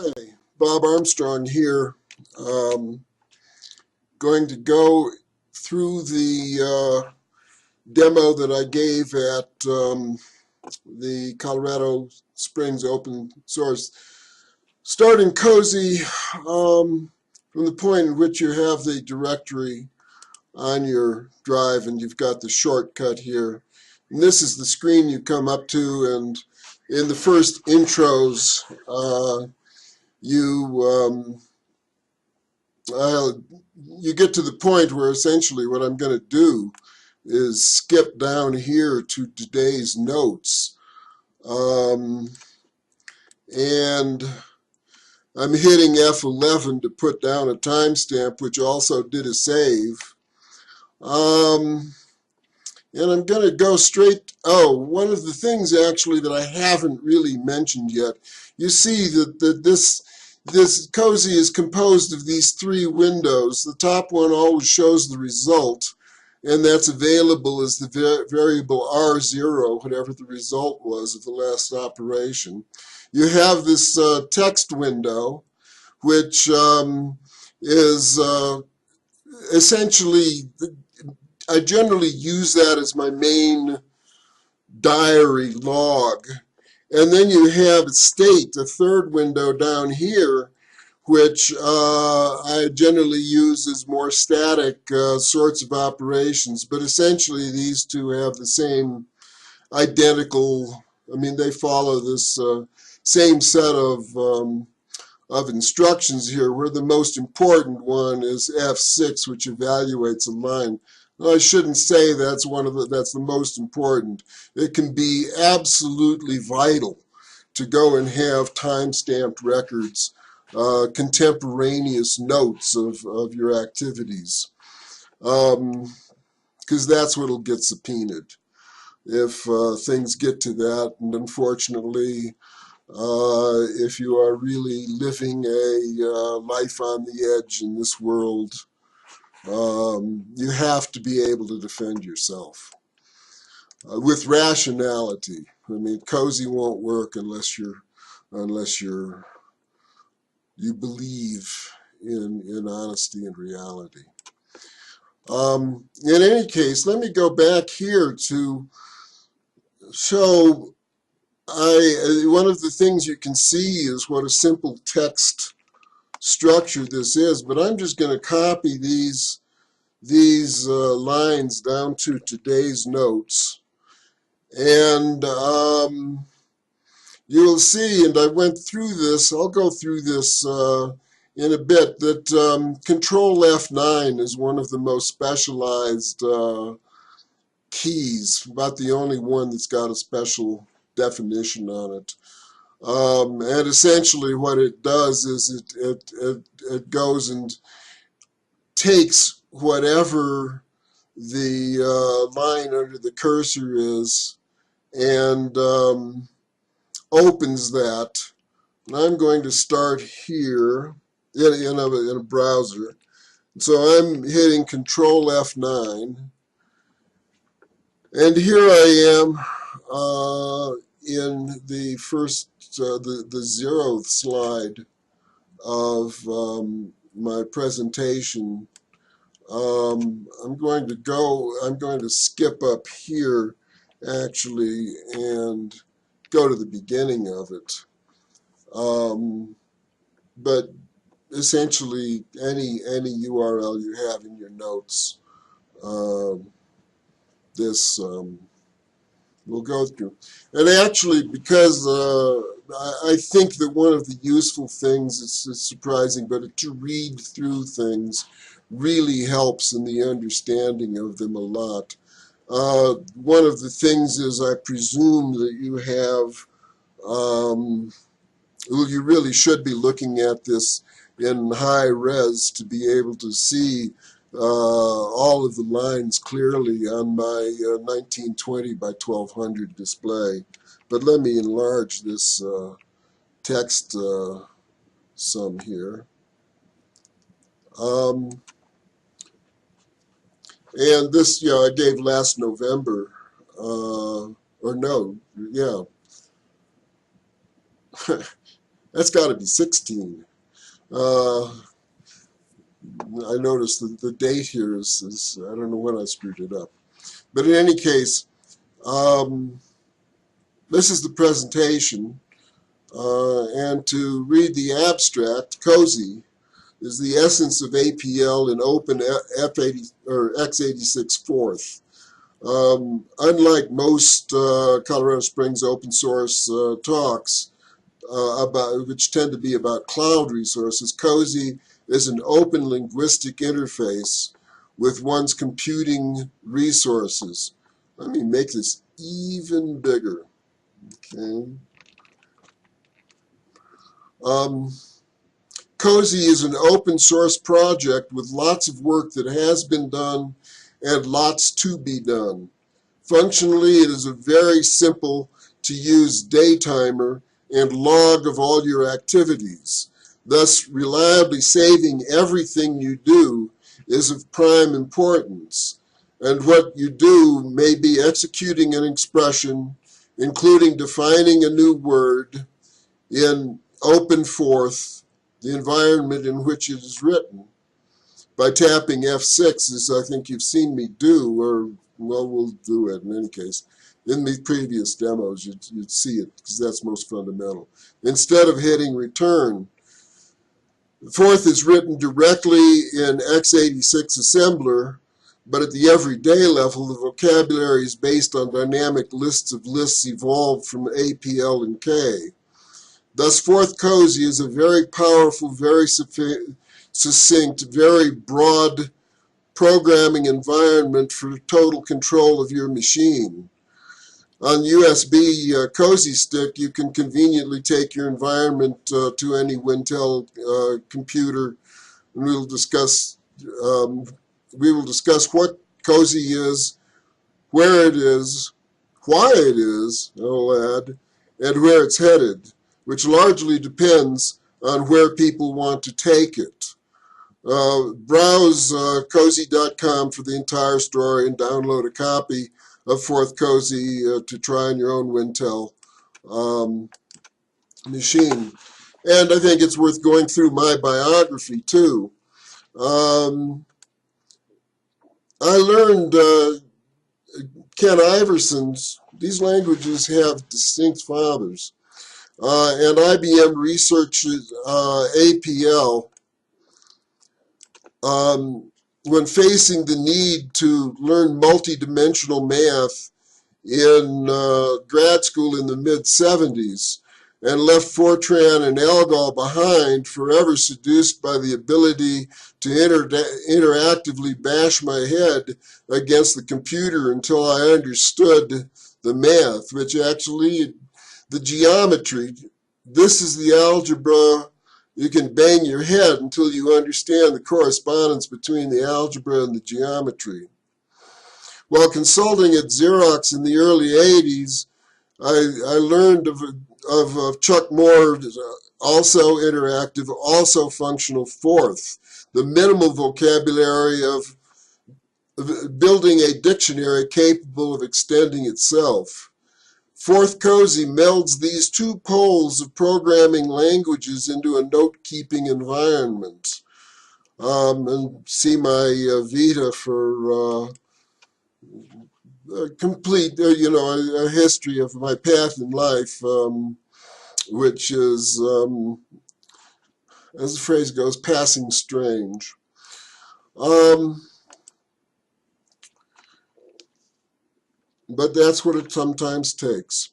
Hi, Bob Armstrong here. Um, Going to go through the demo that I gave at the Colorado Springs open source. Starting cozy from the point in which you have the directory on your drive and you've got the shortcut here. And this is the screen you come up to, and in the first intros, you uh, you get to the point where essentially what I'm going to do is skip down here to today's notes. Um, and I'm hitting F11 to put down a timestamp, which also did a save. Um, and I'm going to go straight. Oh, one of the things actually that I haven't really mentioned yet. You see that this cozy is composed of these three windows. The top one always shows the result, and that's available as the variable R0, whatever the result was of the last operation. You have this text window, which is essentially, I generally use that as my main diary log. And then you have state, a third window down here, which I generally use as more static sorts of operations. But essentially, these two have the same identical, I mean, they follow this same set of instructions here, where the most important one is F6, which evaluates a line. Well, I shouldn't say that's that's the most important. It can be absolutely vital to go and have time-stamped records, contemporaneous notes of your activities, because that's what'll get subpoenaed if things get to that. And unfortunately, if you are really living a life on the edge in this world, you have to be able to defend yourself with rationality. I mean, cozy won't work unless you believe in honesty and reality. In any case, let me go back here to show one of the things you can see is what a simple text structure this is, but I'm just going to copy these lines down to today's notes, and you will see, and I went through this, I'll go through this in a bit, that Control F9 is one of the most specialized keys, about the only one that's got a special definition on it. And essentially what it does is it goes and takes whatever the line under the cursor is and opens that. And I'm going to start here in a browser. So I'm hitting Control F9. And here I am in the first, the 0th slide of my presentation. I'm going to skip up here actually and go to the beginning of it. But essentially any URL you have in your notes, this we'll go through. And actually, because I think that one of the useful things, it's surprising, but to read through things really helps in the understanding of them a lot. One of the things is, I presume that you have, well, you really should be looking at this in high res to be able to see all of the lines clearly on my 1920 by 1200 display. But let me enlarge this text some here. And this, I gave last November, or no, yeah. That's got to be 16. Uh, I noticed that the date here is, I don't know when I screwed it up. But in any case, um, this is the presentation. And to read the abstract, cozy is the essence of APL in open F80 or x86 forth. Unlike most Colorado Springs open source talks, which tend to be about cloud resources, cozy is an open linguistic interface with one's computing resources. Let me make this even bigger. Okay. Um, Cozy is an open source project with lots of work that has been done and lots to be done. Functionally, it is a very simple to use day timer and log of all your activities. Thus, reliably saving everything you do is of prime importance. And what you do may be executing an expression, including defining a new word in open forth, the environment in which it is written, by tapping F6, as I think you've seen me do, or, well, we'll do it in any case. In the previous demos, you'd see it, because that's most fundamental. Instead of hitting return, forth is written directly in x86 assembler, but at the everyday level, the vocabulary is based on dynamic lists of lists evolved from APL and K. Thus, Forth Cozy is a very powerful, very succinct, very broad programming environment for total control of your machine. On USB Cozy Stick, you can conveniently take your environment to any Wintel computer, and we will discuss what Cozy is, where it is, why it is, I'll add, and where it's headed, which largely depends on where people want to take it. Browse cozy.com for the entire story and download a copy of Forth Cozy to try on your own Wintel machine. And I think it's worth going through my biography too. I learned Ken Iverson's, these languages have distinct fathers. And IBM researches APL when facing the need to learn multidimensional math in grad school in the mid-70s, and left Fortran and Algol behind, forever seduced by the ability to interactively bash my head against the computer until I understood the math, which actually, the geometry, this is the algebra. You can bang your head until you understand the correspondence between the algebra and the geometry. While consulting at Xerox in the early 80s, I learned of Chuck Moore's also interactive, also functional Forth, the minimal vocabulary of building a dictionary capable of extending itself. Forth Cozy melds these two poles of programming languages into a note-keeping environment. And see my Vita for complete, a history of my path in life, which is, as the phrase goes, passing strange. But that's what it sometimes takes.